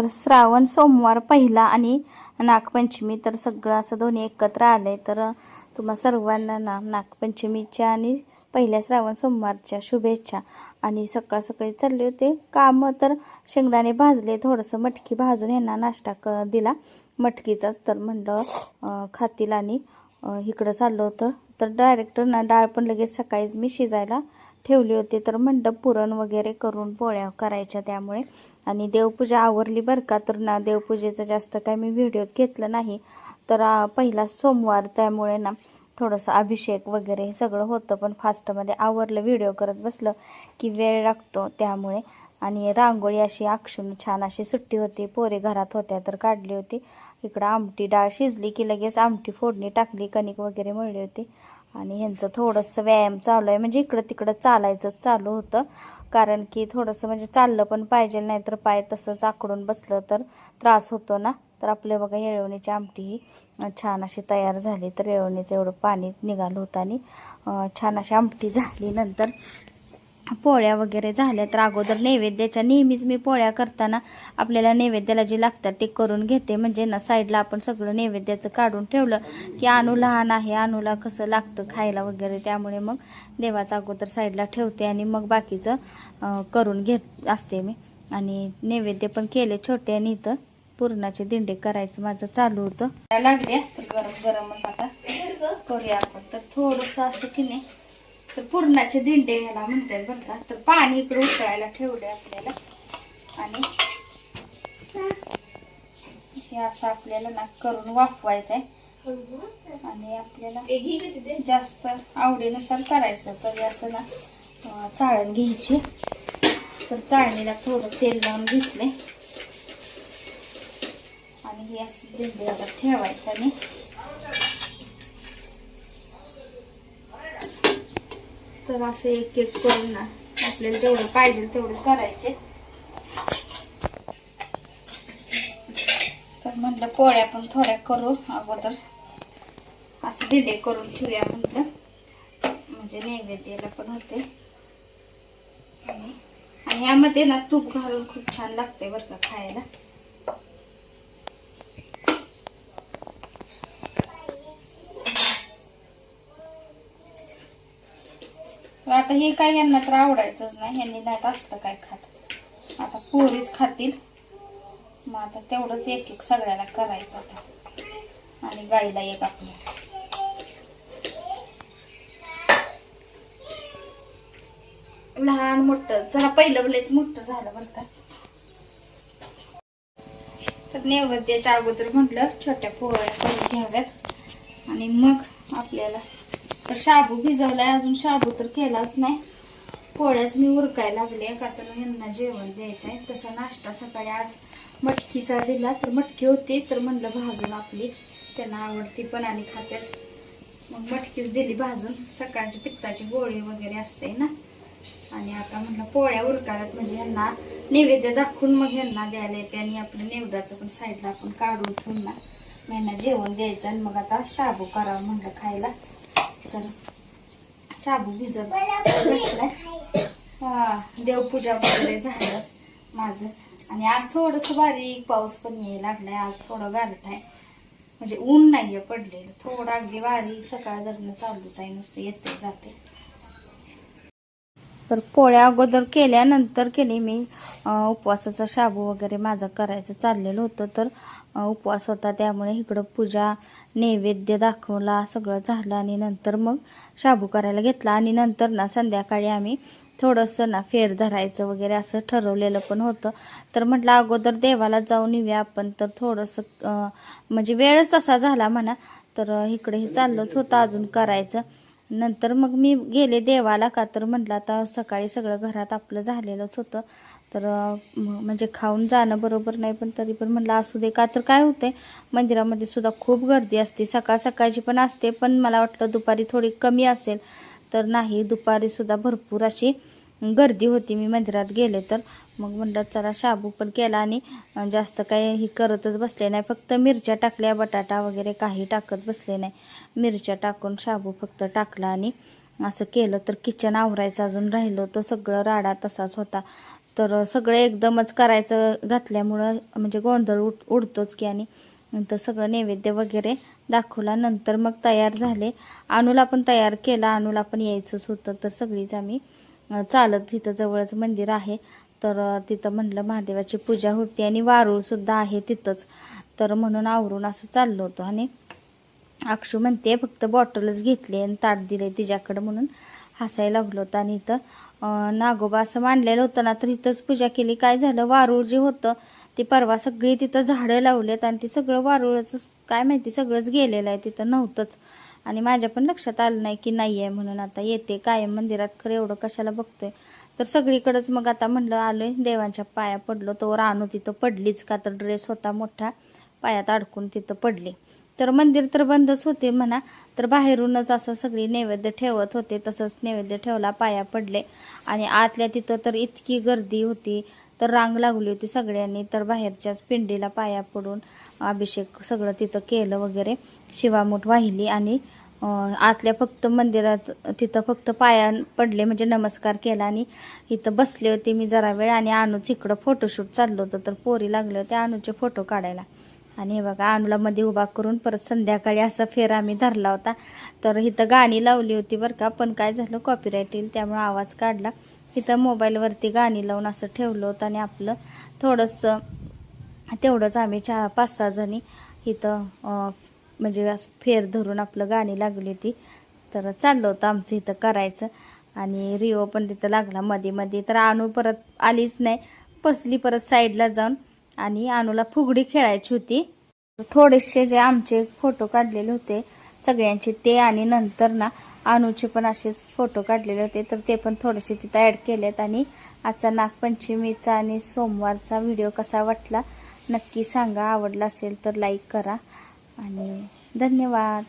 तर श्रावण सोमवार पहिला आणि नागपंचमी तर सगळं असं दोन्ही एकत्र आले. तर तुम्हा सर्वांना नागपंचमीच्या आणि पहिल्या श्रावण सोमवारच्या शुभेच्छा. आणि सकाळ सकाळी चालले होते काम, तर शेंगदाणे भाजले, थोडंसं मटकी भाजून यांना नाश्ता दिला मटकीचाच. तर म्हणलं खातील आणि इकडं चाललं होतं. तर डायरेक्ट डाळ पण लगेच सकाळीच मी शिजायला ठेवली होती. तर म्हणलं पुरण वगैरे करून पोळ्या करायच्या त्यामुळे. आणि देवपूजा आवरली बरं का. तर देवपूजेचं जास्त काय मी व्हिडिओत घेतलं नाही. तर पहिला सोमवार त्यामुळे थोडंसं अभिषेक वगैरे हे सगळं होतं, पण फास्टमध्ये आवरलं. व्हिडिओ करत बसलं की वेळ लागतो त्यामुळे. आणि रांगोळी अशी आखून छान अशी सुट्टी होती, पोरे घरात होत्या तर काढली होती. इकडं आमटी डाळ शिजली की लगेच आमटी फोडणी टाकली, कणिक वगैरे मळली होती. आणि ह्यांचं थोडंसं व्यायाम चालू आहे, म्हणजे इकडं तिकडं चालायचं चालू होतं. कारण की थोडंसं म्हणजे चाललं पण पाहिजे, नाही तर पाय तसंच आकडून बसलं तर त्रास होतो ना. तर आपले बघा येळवणीची आमटी ही छान अशी तयार झाली. तर येळवणीचं एवढं पाणी निघालं होतं आणि छान अशी आमटी झाली. नंतर पोळ्या वगैरे झाल्या. तर अगोदर नैवेद्याच्या नेहमीच मी पोळ्या करताना आपल्याला नैवेद्याला जे लागतात ते करून घेते, म्हणजे साईडला आपण सगळं नैवेद्याचं काढून ठेवलं की अनु लहान आहे, अनुला कसं लागतं खायला वगैरे, त्यामुळे मग देवाचं अगोदर साईडला ठेवते आणि मग बाकीचं करून घेत असते मी. आणि नैवेद्य पण केले छोटे, आणि इथं पुरणाचे दिंडे करायचं माझं चालू होतं. लागले तर गरम गरमच आता करूया आपण. तर थोडंसं असं की नाही, तर पुरणाचे दिंडे ह्याला म्हणतात बरं का. तर पाणी इकडे उकळायला ठेवले आपल्याला, आणि हे असं आपल्याला करून वाफवायचं आहे. आणि आपल्याला जास्त आवडीनुसार करायचं. तर असं चाळण घ्यायची. तर चाळणीला थोडं तेल लावून घेतले आणि हे असं दिंडे ह्याच्यात ठेवायचं. आणि तर असं एक एक करून आपल्याला जेवढं पाहिजे तेवढं करायचे. तर म्हटलं पोळ्या पण थोड्या करू अगोदर, असं दिंडे करून ठेवूया म्हटलं, म्हणजे नैवेद्याला पण होते. आणि यामध्ये तूप घालून खूप छान लागते बरं का खायला. तर आता हे काय यांना तर आवडायचंच नाही, यांनी नाही असलं काय खात. आता पोरीच खातील, मग आता तेवढंच एक एक सगळ्याला करायचं आता. आणि गाईला एक आपलं. लहान मोठं जरा पहिलं लयच मोठं झालं बरं का. तर नैवेद्याच्या अगोदर म्हटलं छोट्या पोळ्या करून घ्याव्यात. आणि मग आपल्याला तर शाबू भिजवलाय, अजून शाबू तर केलाच नाही. पोळ्याच मी उरकायला लागले का, तर यांना जेवण द्यायचंय. तसा नाश्ता सकाळी आज मटकीचा दिला, तर मटकी होती तर म्हणलं भाजून आपली त्यांना आवडती पण आणि खात्यात, मग मटकीच दिली भाजून. सकाळची पित्ताची गोळी वगैरे असते ना. आणि आता म्हणलं पोळ्या उरकाव्यात, म्हणजे यांना नैवेद्य दाखवून मग यांना द्यायला येते. आणि आपलं नैवेद्याचं पण साईडला आपण काढून ठेवून मग यांना जेवण द्यायचं. आणि मग आता शाबू करावं म्हणलं खायला. तर शाबू भिजत घातलाय. देवपूजा वगैरे झालं माझं. आणि आज थोडंसं बारीक पाऊस पण यायला लागलाय. आज थोडं गारठ आहे, म्हणजे ऊन नाहीये पडलेलं, थोडं अगदी बारीक सकाळ दरम्यान चालूच आहे, नुसतं येते जाते. तर पोळ्या अगोदर केल्यानंतर केली मी उपवासाचा शाबू वगैरे माझं करायचं चाललेलं होतं. तर उपवास होता त्यामुळे इकडं पूजा नैवेद्य दाखवला, सगळं झालं. आणि नंतर मग शाबू करायला घेतला. आणि नंतर संध्याकाळी आम्ही थोडंसं फेर धरायचं वगैरे असं ठरवलेलं पण होतं. तर म्हटलं अगोदर देवाला जाऊन येऊया आपण. तर थोडंसं म्हणजे वेळच तसा झाला म्हणा. तर इकडे हे चाललंच होतं अजून करायचं. नंतर मग मी गेले देवाला का, तर म्हटलं आता सकाळी सगळं घरात आपलं झालेलंच होतं. तर म्हणजे खाऊन जाणं बरोबर नाही, पण तरी पण म्हटलं असू दे. का तर काय होते, मंदिरामध्ये सुद्धा खूप गर्दी असते, सकाळ सकाळची पण असते. पण मला वाटलं दुपारी थोडी कमी असेल, तर नाही, दुपारी सुद्धा भरपूर अशी गर्दी होती. मी मंदिरात गेले तर मग म्हटलं चला शाबू पण केला. आणि जास्त काही ही करतच बसले नाही, फक्त मिरच्या टाकल्या, बटाटा वगैरे काही टाकत बसले नाही. मिरच्या टाकून शाबू फक्त टाकला आणि असं केलं. तर किचन आवरायचं अजून राहिलं होतं, सगळं राडा तसाच होता. तर सगळं एकदमच करायचं घातल्यामुळं म्हणजे गोंधळ उडतोच की. आणि नंतर सगळं नैवेद्य वगैरे दाखवला. नंतर मग तयार झाले. अनुला पण तयार केला, अनुला पण यायचंच होतं. तर सगळीच आम्ही चालत, तिथं जवळच मंदिर आहे तर तिथं म्हटलं महादेवाची पूजा होती आणि वारूळसुद्धा आहे तिथंच. तर म्हणून आवरून असं चाललो होतो. आणि अक्षू म्हणते फक्त बॉटलच घेतली आणि ताट दिले तिच्याकडं म्हणून हसायला लागलो होतं. आणि इथं नागोबा असं मांडलेलं होतं ना, तर इथंच पूजा केली. काय झालं, वारूळ जे होतं ते परवा सगळी तिथं झाडं लावलेत आणि ते सगळं वारूळचं काय माहिती सगळंच गेलेलं आहे, तिथं नव्हतंच. आणि माझ्या पण लक्षात आलं नाही की नाही आहे म्हणून. आता येते कायम मंदिरात, खरं एवढं कशाला बघतोय. तर सगळीकडेच मग आता म्हणलं आलोय, देवांच्या पाया पडलो. तो रानू तिथं पडलीच, का तर ड्रेस होता मोठा, पायात अडकून तिथं पडली. तर मंदिर तर बंदच होते म्हणा, तर बाहेरूनच असं सगळी नैवेद्य ठेवत होते. तसंच नैवेद्य ठेवला, पाया पडले. आणि आतल्या तिथं तर इतकी गर्दी होती, तर रांग लागली होती सगळ्यांनी. तर बाहेरच्याच पिंडीला पाया पडून अभिषेक सगळं तिथं केलं वगैरे, शिवामूठ वाहिली. आणि आतल्या फक्त मंदिरात तिथं फक्त पाया पडले, म्हणजे नमस्कार केला. आणि इथं बसले होते मी जरा वेळ. आणि अनुच इकडं फोटोशूट चाललं होतं, तर पोरी लागले होते अनुचे फोटो काढायला. आणि हे बघा, अनुला मध्ये उभा करून परत संध्याकाळी असा फेर आम्ही धरला होता. तर इथं गाणी लावली होती बरं का, पण काय झालं, कॉपीराईट येईल त्यामुळे आवाज काढला. इथं मोबाईलवरती गाणी लावून असं ठेवलं होतं. आणि आपलं थोडंसं तेवढंच आम्ही 5-6 जणी इथं म्हणजे असं फेर धरून आपलं गाणी लागली होती. तर चाललं होतं आमचं इथं करायचं. आणि रिओ पण तिथं लागला मध्ये मध्ये. तर अनु परत आलीच नाही, बसली परत साईडला जाऊन. आणि अनुला फुगडी खेळायची होती. थोडेसे जे आमचे फोटो काढलेले होते सगळ्यांचे ते, आणि नंतर ना अनुचे पण असेच फोटो काढलेले होते, तर ते पण थोडेसे तिथं ॲड केलेत. आणि आजचा नागपंचमीचा आणि सोमवारचा व्हिडिओ कसा वाटला नक्की सांगा. आवडला असेल तर लाईक करा. आणि धन्यवाद.